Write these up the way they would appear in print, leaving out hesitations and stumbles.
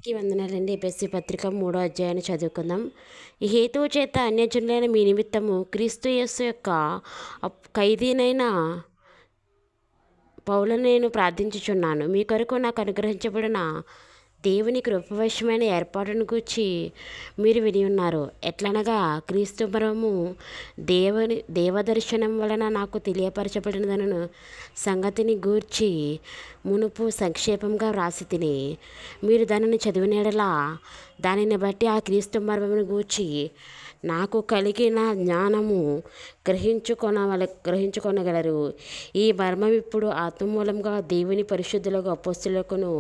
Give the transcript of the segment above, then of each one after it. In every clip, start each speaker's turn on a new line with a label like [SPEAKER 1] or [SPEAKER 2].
[SPEAKER 1] అందరికీ వందనాలండి. ఎపిఎస్సి పత్రిక 3వ అధ్యాయాన్ని చదువుకుందాం. ఈ హేతువు చేత అన్యజనులైన మీ నిమిత్తము క్రీస్తు యేసు యొక్క ఖైదీనైన పౌలను నేను ప్రార్థించుచున్నాను. మీ కొరకు నాకు అనుగ్రహించబడిన దేవుని కృపవశమైన ఏర్పాటును గూర్చి మీరు విని ఉన్నారు. ఎట్లనగా క్రీస్తు మర్మము దేవదర్శనం వలన నాకు తెలియపరచబడినదను సంగతిని గూర్చి మునుపు సంక్షేపంగా వ్రాసి తిని, మీరు దానిని చదివినలా దానిని బట్టి ఆ క్రీస్తు మర్మమును గూర్చి నాకు కలిగిన జ్ఞానము గ్రహించుకొనగలరు. ఈ మర్మం ఇప్పుడు ఆత్మమూలంగా దేవుని పరిశుద్ధులకు అపోస్తులకును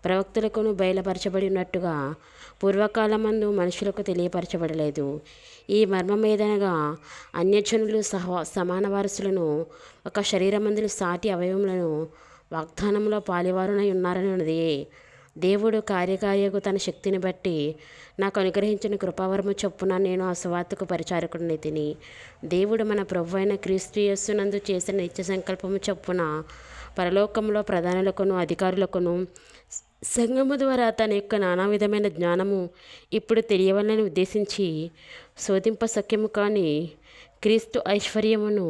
[SPEAKER 1] ప్రవక్తలకును బయలుపరచబడినట్టుగా పూర్వకాలమందు మనుషులకు తెలియపరచబడలేదు. ఈ మర్మమేదనగా అన్యజనులు సమాన వారసులను, ఒక శరీరమందులు సాటి అవయవములను వాగ్దానంలో పాలివారునై ఉన్నారని ఉన్నది. దేవుడు కార్యకార్యకు తన శక్తిని బట్టి నాకు అనుగ్రహించిన కృపావరము చొప్పున నేను ఆ సువార్తకు పరిచారకుడిని తిని, దేవుడు మన ప్రభువైన అయిన క్రీస్తు యేసునందు చేసిన నిత్య సంకల్పము చొప్పున పరలోకంలో ప్రధానులకును అధికారులకును సంఘము ద్వారా తన యొక్క నానా విధమైన జ్ఞానము ఇప్పుడు తెలియవాలని ఉద్దేశించి శోధింపశక్యము కాని క్రీస్తు ఐశ్వర్యమును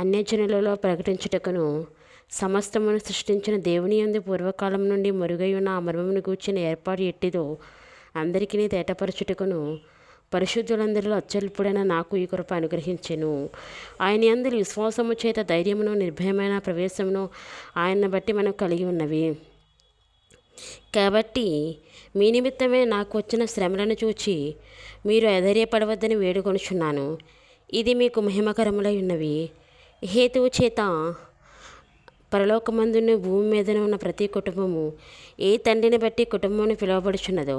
[SPEAKER 1] అన్యజనులలో ప్రకటించుటకును సమస్తమును సృష్టించిన దేవుని యందు పూర్వకాలం నుండి మరుగై ఉన్న ఆ మర్మమును గూర్చిన ఏర్పాటు ఎట్టిదో అందరికీ తేటపరచుటకును పరిశుద్ధులందరిలో అత్యల్పుడైన నాకు ఈ కృప అనుగ్రహించెను. ఆయన అందరి విశ్వాసము చేత ధైర్యమును నిర్భయమైన ప్రవేశమును ఆయన్ని బట్టి మనకు కలిగి ఉన్నవి. కాబట్టి మీ నిమిత్తమే నాకు వచ్చిన శ్రమలను చూచి మీరు అధైర్యపడవద్దని వేడుకొనుచున్నాను. ఇది మీకు మహిమకరములై ఉన్నవి. హేతువు చేత పరలోకమందును భూమి మీదన ఉన్న ప్రతి కుటుంబము ఏ తండ్రిని బట్టి కుటుంబమును పిలువబడుచున్నదో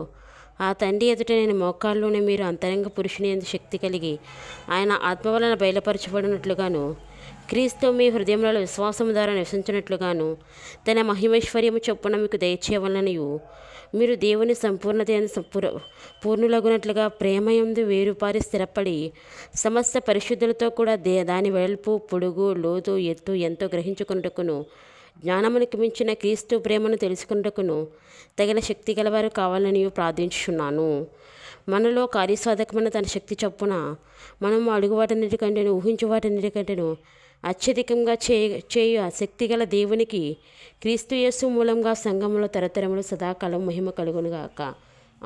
[SPEAKER 1] ఆ తండ్రి ఎదుట నేను మోకాల్లోనే మీరు అంతరంగ పురుషుని యందు శక్తి కలిగి ఆయన ఆత్మ వలన బయలుపరచబడినట్లుగాను క్రీస్తు మీ హృదయములలో విశ్వాసము ద్వారా నివసించినట్లుగాను తన మహిమైశ్వర్యము చొప్పున మీకు దయచేయవలనయు మీరు దేవుని సంపూర్ణత పూర్ణులగునట్లుగా ప్రేమయందు వేరుపారి స్థిరపడి సమస్త పరిశుద్ధులతో కూడా దాని వెడల్పు పొడుగు లోతు ఎత్తు ఎంతో గ్రహించుకున్నటకును జ్ఞానమునికి మించిన క్రీస్తు ప్రేమను తెలుసుకున్నటకును తగిన శక్తి గలవారు కావాలని ప్రార్థించుచున్నాను. మనలో కార్యసాధకమైన తన శక్తి చొప్పున మనము అడుగు వాటన్నిటికంటేను ఊహించు వాటన్నిటికంటేను అత్యధికంగా చేయు శక్తిగల దేవునికి క్రీస్తు యేసు మూలంగా సంఘములో తరతరములు సదాకాలం మహిమ కలుగునుగాక.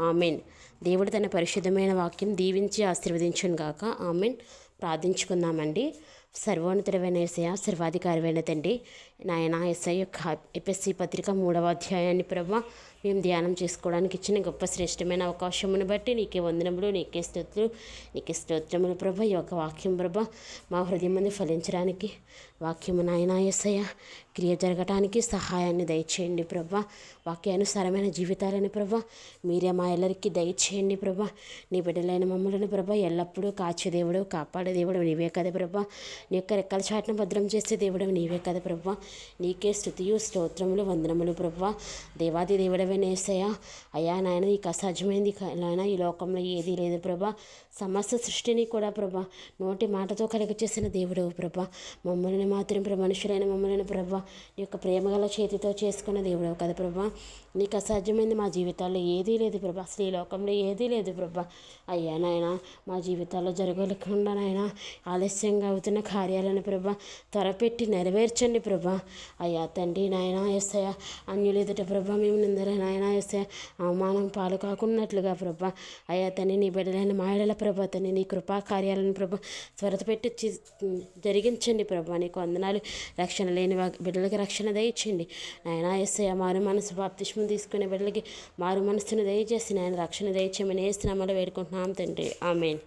[SPEAKER 1] ఆమెన్. దేవుడు తన పరిశుద్ధమైన వాక్యం దీవించి ఆశీర్వదించునుగాక. ఆమెన్. ప్రార్థించుకుందామండి. సర్వోన్నతుడైన యేసయ్య, సర్వాధికారమైన తండ్రి, నాయన యేసయ్య యొక్క ఎపిఎస్సి పత్రిక 3వ అధ్యాయాన్ని ప్రభా మేము ధ్యానం చేసుకోవడానికి ఇచ్చిన గొప్ప శ్రేష్టమైన అవకాశమును బట్టి నీకే వందనములు, నీకే స్తోత్రములు ప్రభా. ఈ యొక్క వాక్యం ప్రభా మా హృదయం మంది ఫలించడానికి వాక్యము నాయన యేసయ్య క్రియ జరగటానికి సహాయాన్ని దయచేయండి ప్రభా. వాక్యానుసారమైన జీవితాలను ప్రభా మీరే మా ఎల్లరికి దయచేయండి ప్రభా. నీ బిడ్డలైన మమ్మలను ప్రభా ఎల్లప్పుడూ కాచే దేవుడు, కాపాడే దేవుడు నీవే కదా ప్రభా. నీ యొక్క రెక్కల చాటును భద్రం చేసే దేవుడు నీవే కదా ప్రభా. నీకే స్తుతియు స్తోత్రములు వందనములు ప్రభా. దేవాది దేవుడవే యేసయ్య, అయ్యా నాయన నీకు అసాధ్యమైంది నాయన ఈ లోకంలో ఏదీ లేదు ప్రభా. సమస్త సృష్టిని కూడా ప్రభా నోటి మాటతో కలుగ చేసిన దేవుడవు ప్రభా. మమ్మల్ని మాత్రం మనుషులైన మమ్మల్ని ప్రభా నీ యొక్క ప్రేమగల చేతితో చేసుకున్న దేవుడవు కదా ప్రభా. నీకు అసాధ్యమైంది మా జీవితాల్లో ఏదీ లేదు ప్రభా. అసలు ఈ లోకంలో ఏదీ లేదు ప్రభా. అయ్యా నాయన మా జీవితాల్లో జరగకుండా నాయన ఆలస్యంగా అవుతున్న కార్యాలను ప్రభా త్వరపెట్టి నెరవేర్చండి ప్రభా. అయ్యా తండ్రి నాయన యేసయ్య, అన్యులు ఎదుట ప్రభా మేము నిందర నాయన యేసయ్య అవమానం పాలు కాకున్నట్లుగా ప్రభా. అయ్యా తండ్రి నీ బిడ్డలైన మాయల ప్రభా తండ్రి నీ కృపా కార్యాలను ప్రభా త్వరపెట్టి జరిగించండి ప్రభా. నీకు వందనాలు. రక్షణ లేని బిడ్డలకి రక్షణ దయచేయండి నాయన యేసయ్య. మారు మనసు బాప్తిస్మం తీసుకునే బిడ్డలకి మారు మనసును దయచేసి నాయన రక్షణ దయచేయమని యేసు నామములో వేడుకుంటున్నాం తండ్రి. ఆమేన్.